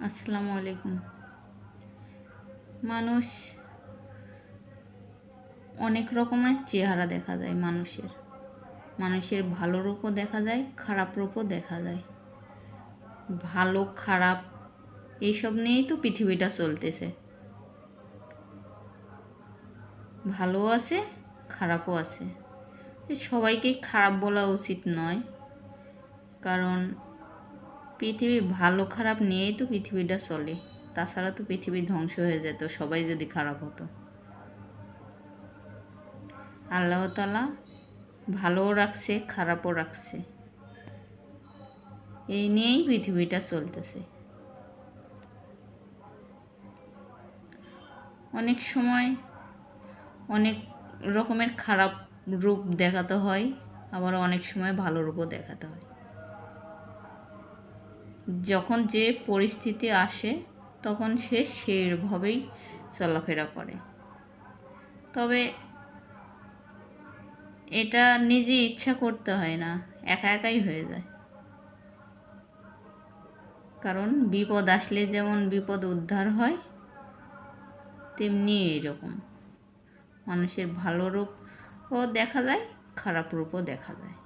আসসালামু আলাইকুম। মানুষ অনেক রকমের চেহারা দেখা যায় মানুষের ভালো রূপও দেখা যায়, খারাপ রূপও দেখা যায়। ভালো খারাপ এইসব নিয়েই তো পৃথিবীটা চলতেছে। ভালো আছে, খারাপও আছে। সবাইকে খারাপ বলা উচিত নয়, কারণ পৃথিবী ভালো খারাপ নিয়েই তো পৃথিবীটা চলে। তাছাড়া তো পৃথিবী ধ্বংস হয়ে যেত সবাই যদি খারাপ হতো। আল্লাহ তাআলা ভালোও রাখছে, খারাপও রাখছে, এই নিয়েই পৃথিবীটা চলতেছে। অনেক সময় অনেক রকমের খারাপ রূপ দেখাতে হয়, আবার অনেক সময় ভালো রূপও দেখাতে হয়। যখন যে পরিস্থিতি আসে তখন সে সেইভাবেই চলাফেরা করে। তবে এটা নিজে ইচ্ছা করতে হয় না, একা একাই হয়ে যায়। কারণ বিপদ আসলে যেমন বিপদ উদ্ধার হয়, তেমনি এরকম মানুষের ভালো রূপও দেখা যায়, খারাপ রূপও দেখা যায়।